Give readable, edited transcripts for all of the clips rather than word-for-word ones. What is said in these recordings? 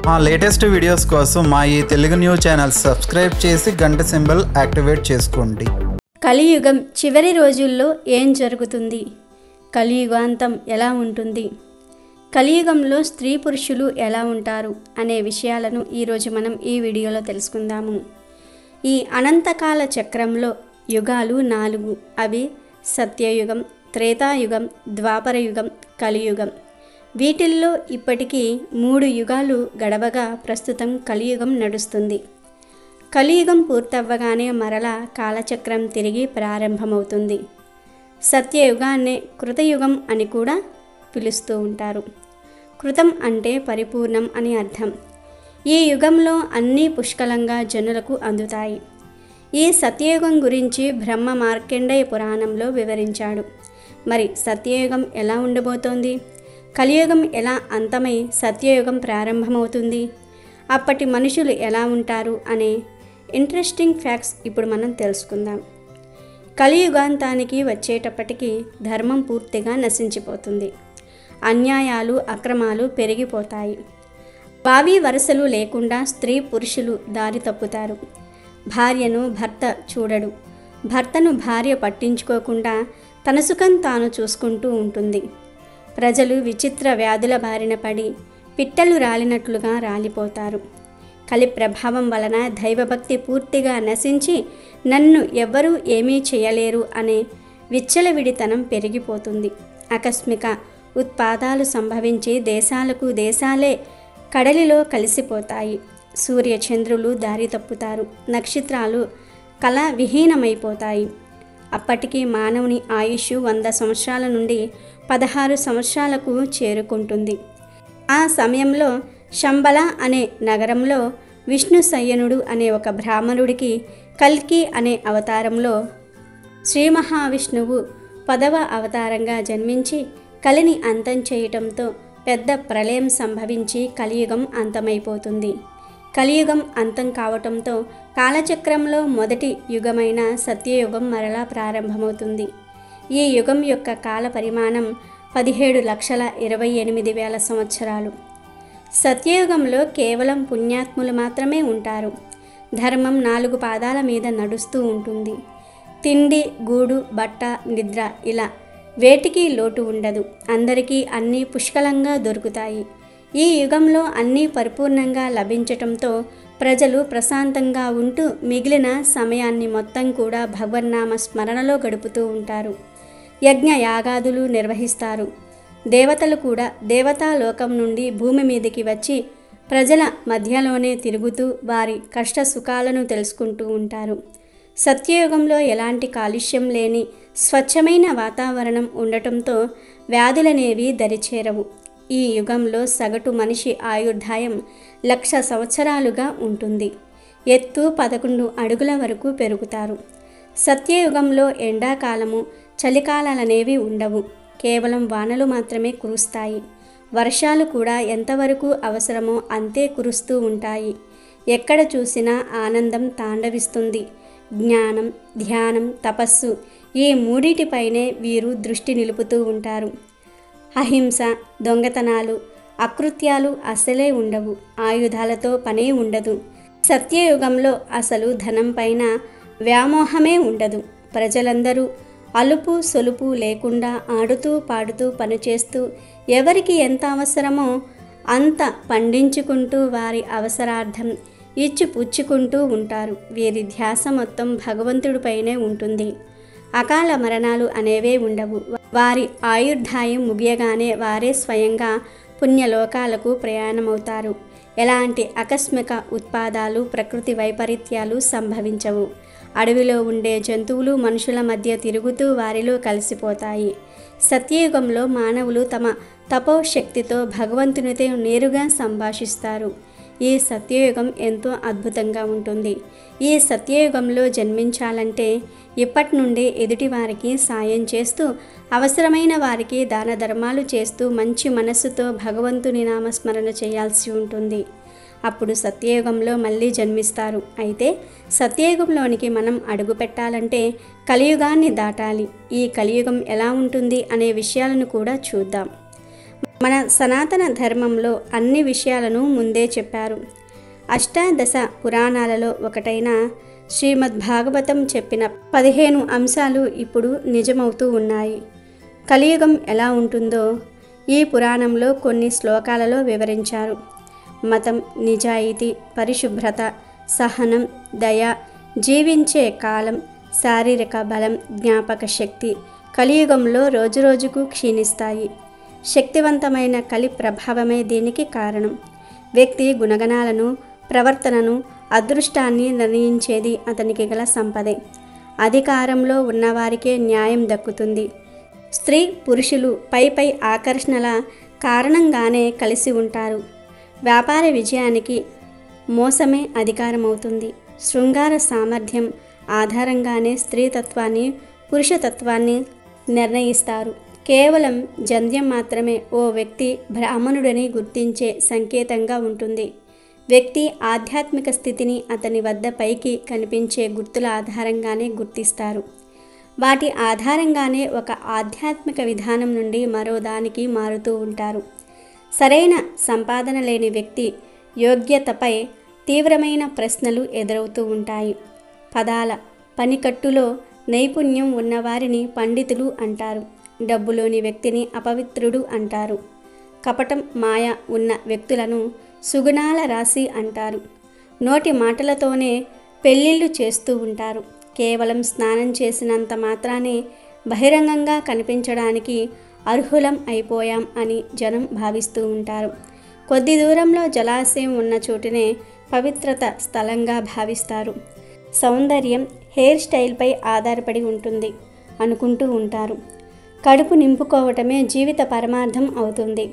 మా latest videos కోసం మా ఈ తెలుగు న్యూస్ ఛానల్ సబ్స్క్రైబ్ చేసి గంట సింబల్ యాక్టివేట్ చేసుకోండి. కలియుగం చివరి రోజుల్లో ఏం జరుగుతుంది? కలియుగాంతం ఎలా ఉంటుంది? కలియుగంలో స్త్రీ పురుషులు ఎలా ఉంటారు అనే విషయాలను ఈరోజు మనం ఈ వీడియోలో తెలుసుకుందాము. ఈ అనంతకాల చక్రంలో యుగాలు 4. అవి సత్యయుగం, త్రేతాయుగం, ద్వాపరయుగం, కలియుగం. వీటిల్లో ఇప్పటికీ 3 యుగాలు గడవగా ప్రస్తుతం కలియుగం నడుస్తుంది. కలియుగం పూర్తవ్వగానే మరలా కాలచక్రం తిరిగి ప్రారంభమవుతుంది. సత్యయుగాన్నే కృతయుగం అని కూడా పిలుస్తూ ఉంటారు. కృతం అంటే పరిపూర్ణం అని అర్థం. ఈ యుగంలో అన్నీ పుష్కలంగా జనులకు అందుతాయి. ఈ సత్యయుగం గురించి బ్రహ్మ మార్కండేయ పురాణంలో వివరించాడు. మరి సత్యయుగం ఎలా ఉండబోతోంది? కలియుగం ఎలా అంతమై సత్యయుగం ప్రారంభమవుతుంది? అప్పటి మనుషులు ఎలా ఉంటారు అనే ఇంట్రెస్టింగ్ ఫ్యాక్ట్స్ ఇప్పుడు మనం తెలుసుకుందాం. కలియుగాంతానికి వచ్చేటప్పటికి ధర్మం పూర్తిగా నశించిపోతుంది. అన్యాయాలు, అక్రమాలు పెరిగిపోతాయి. భావి వరుసలు లేకుండా స్త్రీ పురుషులు దారి తప్పుతారు. భార్యను భర్త చూడడు. భర్తను భార్య పట్టించుకోకుండా తన సుఖం తాను చూసుకుంటూ ఉంటుంది. ప్రజలు విచిత్ర వ్యాధుల బారిన పడి పిట్టలు రాలినట్లుగా రాలిపోతారు. కలి ప్రభావం వలన దైవభక్తి పూర్తిగా నశించి నన్ను ఎవ్వరూ ఏమీ చేయలేరు అనే విచ్చలవిడితనం పెరిగిపోతుంది. ఆకస్మిక ఉత్పాతాలు సంభవించి దేశాలకు దేశాలే కడలిలో కలిసిపోతాయి. సూర్యచంద్రులు దారి తప్పుతారు. నక్షత్రాలు కళ విహీనమైపోతాయి. అప్పటికి మానవుని ఆయుష్ 100 సంవత్సరాల నుండి 16 సంవత్సరాలకు చేరుకుంటుంది. ఆ సమయంలో శంబల అనే నగరంలో విష్ణు సయ్యనుడు అనే ఒక బ్రాహ్మణుడికి కల్కి అనే అవతారంలో శ్రీ మహావిష్ణువు 10వ అవతారంగా జన్మించి కలిని అంతం చేయటంతో పెద్ద ప్రళయం సంభవించి కలియుగం అంతమైపోతుంది. కలియుగం అంతం కావటంతో కాలచక్రంలో మొదటి యుగమైన సత్యయుగం మరలా ప్రారంభమవుతుంది. ఈ యుగం యొక్క కాల పరిమాణం 17,28,000 సంవత్సరాలు. సత్యయుగంలో కేవలం పుణ్యాత్ములు మాత్రమే ఉంటారు. ధర్మం 4 పాదాల మీద నడుస్తూ ఉంటుంది. తిండి, గూడు, బట్ట, నిద్ర ఇలా వేటికి లోటు ఉండదు. అందరికీ అన్నీ పుష్కలంగా దొరుకుతాయి. ఈ యుగంలో అన్నీ పరిపూర్ణంగా లభించటంతో ప్రజలు ప్రశాంతంగా ఉంటూ మిగిలిన సమయాన్ని మొత్తం కూడా భగవన్నామ స్మరణలో గడుపుతూ ఉంటారు. యజ్ఞ యాగాదులు నిర్వహిస్తారు. దేవతలు కూడా దేవతాలోకం నుండి భూమి మీదకి వచ్చి ప్రజల మధ్యలోనే తిరుగుతూ వారి కష్ట సుఖాలను తెలుసుకుంటూ ఉంటారు. సత్యయుగంలో ఎలాంటి కాలుష్యం లేని స్వచ్ఛమైన వాతావరణం ఉండటంతో వ్యాధులనేవి దరిచేరవు. ఈ యుగంలో సగటు మనిషి ఆయుర్దాయం 1,00,000 సంవత్సరాలుగా ఉంటుంది. ఎత్తు 11 అడుగుల వరకు పెరుగుతారు. సత్యయుగంలో ఎండాకాలము, చలికాలాలనేవి ఉండవు. కేవలం వానలు మాత్రమే కురుస్తాయి. వర్షాలు కూడా ఎంతవరకు అవసరమో అంతే కురుస్తూ ఉంటాయి. ఎక్కడ చూసినా ఆనందం తాండవిస్తుంది. జ్ఞానం, ధ్యానం, తపస్సు ఈ మూడిటిపైనే వీరు దృష్టి నిలుపుతూ ఉంటారు. అహింస, దొంగతనాలు, అకృత్యాలు అసలే ఉండవు. ఆయుధాలతో పనే ఉండదు. సత్యయుగంలో అసలు ధనం పైన వ్యామోహమే ఉండదు. ప్రజలందరూ అలుపు సొలుపు లేకుండా ఆడుతూ పాడుతూ పనిచేస్తూ ఎవరికి ఎంత అవసరమో అంత పండించుకుంటూ వారి అవసరార్థం ఇచ్చిపుచ్చుకుంటూ ఉంటారు. వీరి ధ్యాస మొత్తం భగవంతుడిపైనే ఉంటుంది. అకాల మరణాలు అనేవే ఉండవు. వారి ఆయుర్దాయం ముగియగానే వారే స్వయంగా పుణ్యలోకాలకు ప్రయాణమవుతారు. ఎలాంటి ఆకస్మిక ఉత్పాదాలు, ప్రకృతి వైపరీత్యాలు సంభవించవు. అడవిలో ఉండే జంతువులు మనుషుల మధ్య తిరుగుతూ వారిలో కలిసిపోతాయి. సత్యయుగంలో మానవులు తమ తపోశక్తితో భగవంతునితో నేరుగా సంభాషిస్తారు. ఈ సత్యయుగం ఎంతో అద్భుతంగా ఉంటుంది. ఈ సత్యయుగంలో జన్మించాలంటే ఇప్పటి నుండే ఎదుటివారికి సాయం చేస్తూ అవసరమైన వారికి దాన ధర్మాలు చేస్తూ మంచి మనస్సుతో భగవంతుని నామస్మరణ చేయాల్సి ఉంటుంది. అప్పుడు సత్యయుగంలో మళ్ళీ జన్మిస్తారు. అయితే సత్యయుగంలోనికి మనం అడుగు పెట్టాలంటే కలియుగాన్ని దాటాలి. ఈ కలియుగం ఎలా ఉంటుంది అనే విషయాలను కూడా చూద్దాం. మన సనాతన ధర్మంలో అన్ని విషయాలను ముందే చెప్పారు. అష్టాదశ పురాణాలలో ఒకటైన శ్రీమద్భాగవతం చెప్పిన 15 అంశాలు ఇప్పుడు నిజమవుతూ ఉన్నాయి. కలియుగం ఎలా ఉంటుందో ఈ పురాణంలో కొన్ని శ్లోకాలలో వివరించారు. మతం, నిజాయితీ, పరిశుభ్రత, సహనం, దయ, జీవించే కాలం, శారీరక బలం, జ్ఞాపక శక్తి కలియుగంలో రోజురోజుకు క్షీణిస్తాయి. శక్తివంతమైన కలి ప్రభావమే దీనికి కారణం. వ్యక్తి గుణగణాలను, ప్రవర్తనను, అదృష్టాన్ని నిర్ణయించేది అతనికి గల సంపదే. అధికారంలో ఉన్నవారికే న్యాయం దక్కుతుంది. స్త్రీ పురుషులు పై ఆకర్షణల కారణంగానే కలిసి ఉంటారు. వ్యాపార విజయానికి మోసమే అధికారమవుతుంది. శృంగార సామర్థ్యం ఆధారంగానే స్త్రీతత్వాన్ని, పురుషతత్వాన్ని నిర్ణయిస్తారు. కేవలం జంధ్యం మాత్రమే ఓ వ్యక్తి బ్రాహ్మణుడని గుర్తించే సంకేతంగా ఉంటుంది. వ్యక్తి ఆధ్యాత్మిక స్థితిని అతని వద్ద పైకి కనిపించే గుర్తుల ఆధారంగానే గుర్తిస్తారు. వాటి ఆధారంగానే ఒక ఆధ్యాత్మిక విధానం నుండి మరో దానికి మారుతూ ఉంటారు. సరైన సంపాదన లేని వ్యక్తి యోగ్యతపై తీవ్రమైన ప్రశ్నలు ఎదురవుతూ ఉంటాయి. పదాల పనికట్టులో నైపుణ్యం ఉన్నవారిని పండితులు అంటారు. డబ్బులోని వ్యక్తిని అపవిత్రుడు అంటారు. కపటం, మాయ ఉన్న వ్యక్తులను సుగుణాల రాశి అంటారు. నోటి మాటలతోనే పెళ్ళిళ్ళు చేస్తూ ఉంటారు. కేవలం స్నానం చేసినంత మాత్రానే బహిరంగంగా కనిపించడానికి అర్హులం అయిపోయాం అని జనం భావిస్తూ ఉంటారు. కొద్ది దూరంలో జలాశయం ఉన్న చోటునే పవిత్రత స్థలంగా భావిస్తారు. సౌందర్యం హెయిర్ స్టైల్పై ఆధారపడి ఉంటుంది అనుకుంటూ ఉంటారు. కడుపు నింపుకోవటమే జీవిత పరమార్థం అవుతుంది.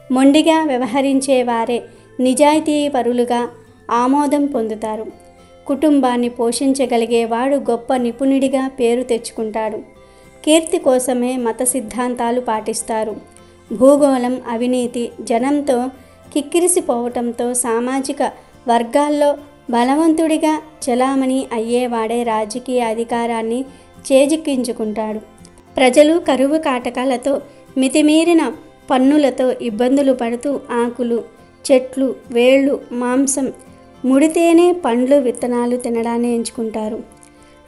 మొండిగా వ్యవహరించే వారే నిజాయితీపరులుగా ఆమోదం పొందుతారు. కుటుంబాన్ని పోషించగలిగేవాడు గొప్ప నిపుణుడిగా పేరు తెచ్చుకుంటాడు. కీర్తి కోసమే మత సిద్ధాంతాలు పాటిస్తారు. భూగోళం, అవినీతి జనంతో కిక్కిరిసిపోవటంతో సామాజిక వర్గాల్లో బలవంతుడిగా చలామణి అయ్యేవాడే రాజకీయ అధికారాన్ని చేజిక్కించుకుంటాడు. ప్రజలు కరువు కాటకాలతో, మితిమీరిన పన్నులతో ఇబ్బందులు పడుతూ ఆకులు, చెట్లు, వేళ్ళు, మాంసం, ముడితేనే పండ్లు, విత్తనాలు తినడాన్ని ఎంచుకుంటారు.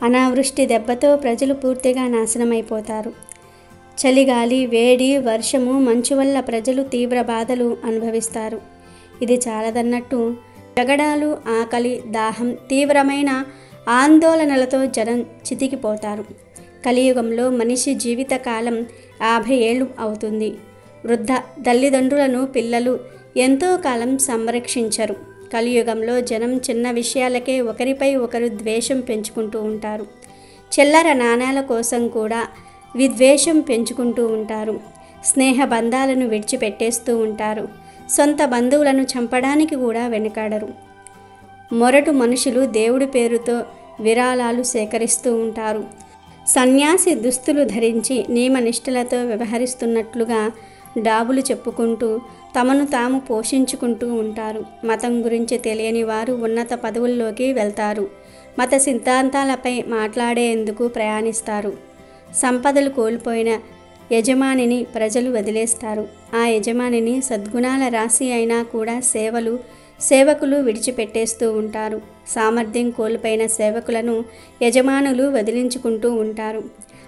అనావృష్టి దెబ్బతో ప్రజలు పూర్తిగా నాశనమైపోతారు. చలిగాలి, వేడి, వర్షము, మంచు వల్ల ప్రజలు తీవ్ర బాధలు అనుభవిస్తారు. ఇది చాలదన్నట్టు జగడాలు, ఆకలి, దాహం, తీవ్రమైన ఆందోళనలతో జనం చితికిపోతారు. కలియుగంలో మనిషి జీవితకాలం 50 ఏళ్ళు అవుతుంది. వృద్ధ తల్లిదండ్రులను పిల్లలు ఎంతో కాలం సంరక్షించరు. కలియుగంలో జనం చిన్న విషయాలకే ఒకరిపై ఒకరు ద్వేషం పెంచుకుంటూ ఉంటారు. చిల్లర నాణాల కోసం కూడా విద్వేషం పెంచుకుంటూ ఉంటారు. స్నేహ బంధాలను విడిచిపెట్టేస్తూ ఉంటారు. సొంత బంధువులను చంపడానికి కూడా వెనుకాడరు. మొరటు మనుషులు దేవుడి పేరుతో విరాళాలు సేకరిస్తూ ఉంటారు. సన్యాసి దుస్తులు ధరించి నియమనిష్టలతో వ్యవహరిస్తున్నట్లుగా డాబులు చెప్పుకుంటూ తమను తాము పోషించుకుంటూ ఉంటారు. మతం గురించి తెలియని వారు ఉన్నత పదవుల్లోకి వెళ్తారు. మత సిద్ధాంతాలపై మాట్లాడేందుకు ప్రయాణిస్తారు. సంపదలు కోల్పోయిన యజమానిని ప్రజలు వదిలేస్తారు. ఆ యజమానిని సద్గుణాల రాశి అయినా కూడా సేవకులు విడిచిపెట్టేస్తూ ఉంటారు. సామర్థ్యం కోల్పోయిన సేవకులను యజమానులు వదిలించుకుంటూ ఉంటారు.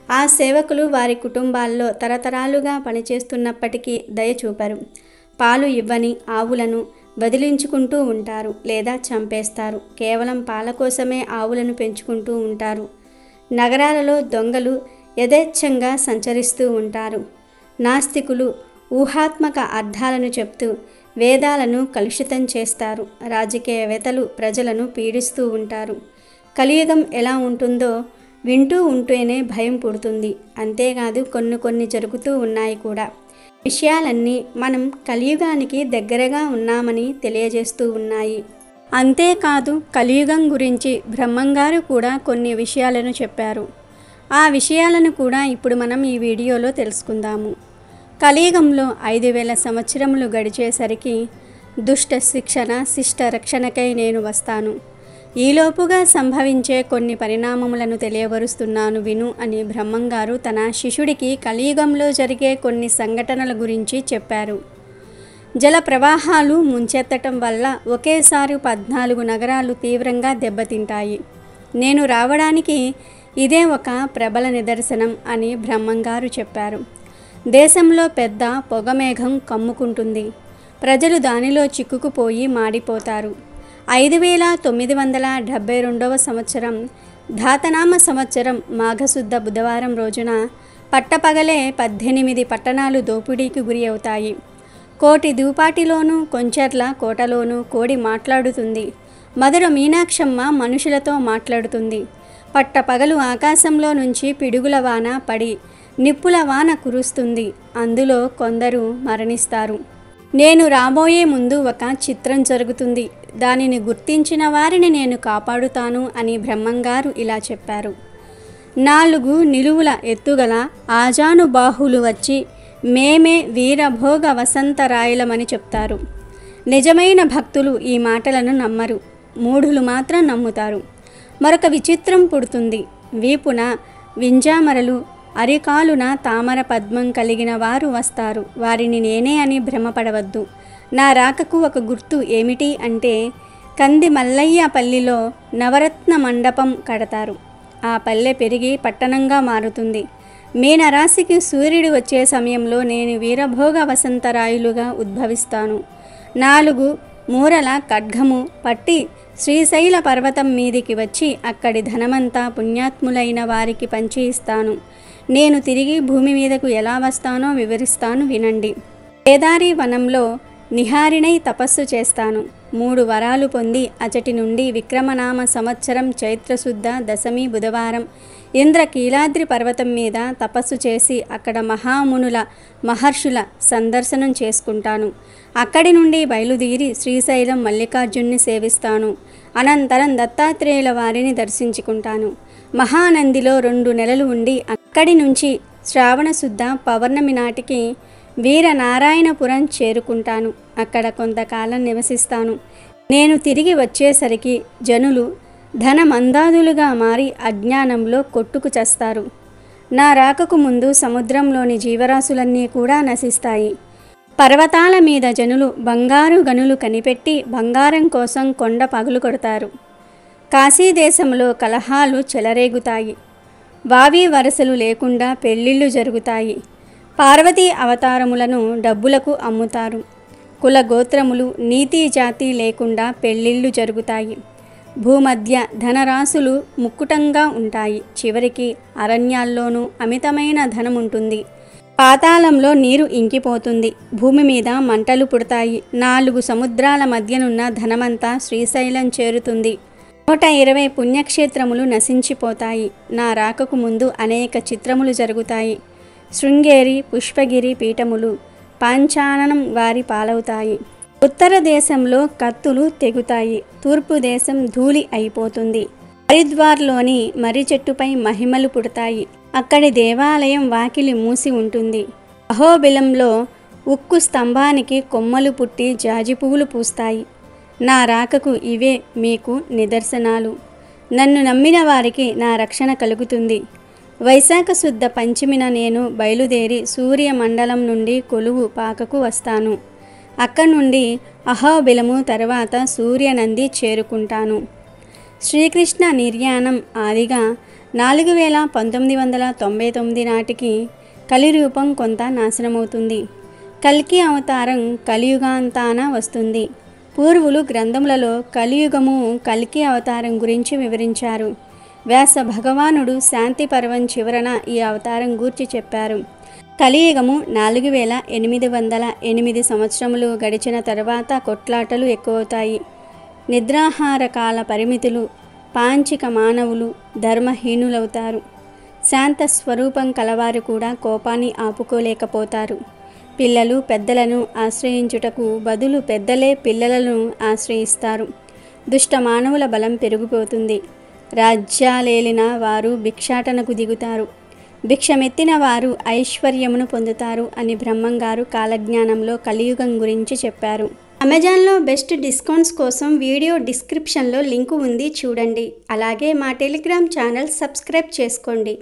ఆ సేవకులు వారి కుటుంబాల్లో తరతరాలుగా పనిచేస్తున్నప్పటికీ దయ చూపరు. పాలు ఇవ్వని ఆవులను వదిలించుకుంటూ ఉంటారు లేదా చంపేస్తారు. కేవలం పాల కోసమే ఆవులను పెంచుకుంటూ ఉంటారు. నగరాలలో దొంగలు యథేచ్ఛంగా సంచరిస్తూ ఉంటారు. నాస్తికులు ఊహాత్మక అర్థాలను చెప్తూ వేదాలను కలుషితం చేస్తారు. రాజకీయవేత్తలు ప్రజలను పీడిస్తూ ఉంటారు. కలియుగం ఎలా ఉంటుందో వింటూ ఉంటేనే భయం పుడుతుంది. అంతేకాదు కొన్ని జరుగుతూ ఉన్నాయి కూడా. విషయాలన్నీ మనం కలియుగానికి దగ్గరగా ఉన్నామని తెలియజేస్తూ ఉన్నాయి. అంతేకాదు కలియుగం గురించి బ్రహ్మంగారు కూడా కొన్ని విషయాలను చెప్పారు. ఆ విషయాలను కూడా ఇప్పుడు మనం ఈ వీడియోలో తెలుసుకుందాము. కలియుగంలో 5000 సంవత్సరములు గడిచేసరికి దుష్ట శిక్షణ, శిష్ట రక్షణకై నేను వస్తాను. ఈలోపుగా సంభవించే కొన్ని పరిణామములను తెలియవరుస్తున్నాను విను అని బ్రహ్మంగారు తన శిష్యుడికి కలియుగంలో జరిగే కొన్ని సంఘటనల గురించి చెప్పారు. జల ప్రవాహాలు ముంచెత్తటం వల్ల ఒకేసారి 14 నగరాలు తీవ్రంగా దెబ్బతింటాయి. నేను రావడానికి ఇదే ఒక ప్రబల నిదర్శనం అని బ్రహ్మంగారు చెప్పారు. దేశంలో పెద్ద పొగమేఘం కమ్ముకుంటుంది. ప్రజలు దానిలో చిక్కుకుపోయి మాడిపోతారు. 5972వ సంవత్సరం ధాతనామ సంవత్సరం మాఘశుద్ధ బుధవారం రోజున పట్టపగలే 18 పట్టణాలు దోపిడీకి గురి అవుతాయి. కోటి దూపాటిలోనూ కొంచెర్ల కోటలోనూ కోడి మాట్లాడుతుంది. మధుర మీనాక్షమ్మ మనుషులతో మాట్లాడుతుంది. పట్టపగలు ఆకాశంలో నుంచి పిడుగుల వాన పడి నిప్పుల వాన కురుస్తుంది. అందులో కొందరు మరణిస్తారు. నేను రాబోయే ముందు ఒక చిత్రం జరుగుతుంది. దానిని గుర్తించిన వారిని నేను కాపాడుతాను అని బ్రహ్మంగారు ఇలా చెప్పారు. 4 నిలువుల ఎత్తుగల ఆజానుబాహులు వచ్చి మేమే వీరభోగ వసంతరాయలమని చెప్తారు. నిజమైన భక్తులు ఈ మాటలను నమ్మరు. మూఢులు మాత్రం నమ్ముతారు. మరొక విచిత్రం పుడుతుంది. వీపున వింజామరలు, అరికాలున తామర పద్మం కలిగిన వారు వస్తారు. వారిని నేనే అని భ్రమపడవద్దు. నా రాకకు ఒక గుర్తు ఏమిటి అంటే కంది మల్లయ్య పల్లిలో నవరత్న మండపం కడతారు. ఆ పల్లె పెరిగి పట్టణంగా మారుతుంది. మీనరాశికి సూర్యుడు వచ్చే సమయంలో నేను వీరభోగ వసంతరాయులుగా ఉద్భవిస్తాను. 4 మూరల ఖడ్గము పట్టి శ్రీశైల పర్వతం మీదికి వచ్చి అక్కడి ధనమంతా పుణ్యాత్ములైన వారికి పంచి ఇస్తాను. నేను తిరిగి భూమి మీదకు ఎలా వస్తానో వివరిస్తాను వినండి. కేదారి వనంలో నిహారినై తపస్సు చేస్తాను. 3 వరాలు పొంది అచటి నుండి విక్రమనామ సంవత్సరం చైత్రశుద్ధ దశమి బుధవారం ఇంద్రకీలాద్రి పర్వతం మీద తపస్సు చేసి అక్కడ మహామునుల మహర్షుల సందర్శనం చేసుకుంటాను. అక్కడి నుండి బయలుదేరి శ్రీశైలం మల్లికార్జున్ని సేవిస్తాను. అనంతరం దత్తాత్రేయుల వారిని దర్శించుకుంటాను. మహానందిలో 2 నెలలు ఉండి అక్కడి నుంచి శ్రావణ శుద్ధ పౌర్ణమి నాటికి వీరనారాయణపురం చేరుకుంటాను. అక్కడ కొంతకాలం నివసిస్తాను. నేను తిరిగి వచ్చేసరికి జనులు ధనమందాదులుగా మారి అజ్ఞానంలో కొట్టుకు చస్తారు. నా రాకకు ముందు సముద్రంలోని జీవరాశులన్నీ కూడా నశిస్తాయి. పర్వతాల మీద జనులు బంగారు గనులు కనిపెట్టి బంగారం కోసం కొండ పగులు కొడతారు. కాశీదేశంలో కలహాలు చెలరేగుతాయి. వావి వరసలు లేకుండా పెళ్ళిళ్ళు జరుగుతాయి. పార్వతీ అవతారములను డబ్బులకు అమ్ముతారు. కుల గోత్రములు నీతి జాతి లేకుండా పెళ్ళిళ్ళు జరుగుతాయి. భూమధ్య ధనరాశులు ముక్కుటంగా ఉంటాయి. చివరికి అరణ్యాల్లోనూ అమితమైన ధనం ఉంటుంది. పాతాళంలో నీరు ఇంకిపోతుంది. భూమి మీద మంటలు పుడతాయి. 4 సముద్రాల మధ్యనున్న ధనమంతా శ్రీశైలం చేరుతుంది. 120 పుణ్యక్షేత్రములు నశించిపోతాయి. నా రాకకు ముందు అనేక చిత్రములు జరుగుతాయి. శృంగేరి పుష్పగిరి పీఠములు పాంచాననం వారి పాలవుతాయి. ఉత్తర దేశంలో కత్తులు తెగుతాయి. తూర్పు దేశం ధూళి అయిపోతుంది. హరిద్వార్లోని మర్రి చెట్టుపై మహిమలు పుడతాయి. అక్కడి దేవాలయం వాకిలి మూసి ఉంటుంది. అహోబిలంలో ఉక్కు స్తంభానికి కొమ్మలు పుట్టి జాజి పువ్వులు పూస్తాయి. నా రాకకు ఇవే మీకు నిదర్శనాలు. నన్ను నమ్మిన వారికి నా రక్షణ కలుగుతుంది. వైశాఖ శుద్ధ పంచమిన నేను బయలుదేరి సూర్యమండలం నుండి కొలువు పాకకు వస్తాను. అక్కడి నుండి అహోబిలము తర్వాత సూర్యనంది చేరుకుంటాను. శ్రీకృష్ణ నిర్యాణం ఆదిగా 4999 నాటికి కలిరూపం కొంత నాశనమవుతుంది. కల్కి అవతారం కలియుగాంతాన వస్తుంది. పూర్వులు గ్రంథములలో కలియుగము కల్కి అవతారం గురించి వివరించారు. వ్యాస భగవానుడు శాంతి పర్వం చివరన ఈ అవతారం గూర్చి చెప్పారు. కలియుగము 4808 సంవత్సరములు గడిచిన తర్వాత కొట్లాటలు ఎక్కువవుతాయి. నిద్రాహార కాల పరిమితులు, పాంచిక మానవులు ధర్మహీనులవుతారు. శాంత స్వరూపం కలవారు కూడా కోపాన్ని ఆపుకోలేకపోతారు. పిల్లలు పెద్దలను ఆశ్రయించుటకు బదులు పెద్దలే పిల్లలను ఆశ్రయిస్తారు. దుష్ట మానవుల బలం పెరిగిపోతుంది. రాజ్యాలేలిన వారు భిక్షాటనకు దిగుతారు. భిక్షమెత్తిన వారు ఐశ్వర్యమును పొందుతారు అని బ్రహ్మంగారు కాలజ్ఞానంలో కలియుగం గురించి చెప్పారు. అమెజాన్లో బెస్ట్ డిస్కౌంట్స్ కోసం వీడియో డిస్క్రిప్షన్లో లింకు ఉంది, చూడండి. అలాగే మా టెలిగ్రామ్ ఛానల్ సబ్స్క్రైబ్ చేసుకోండి.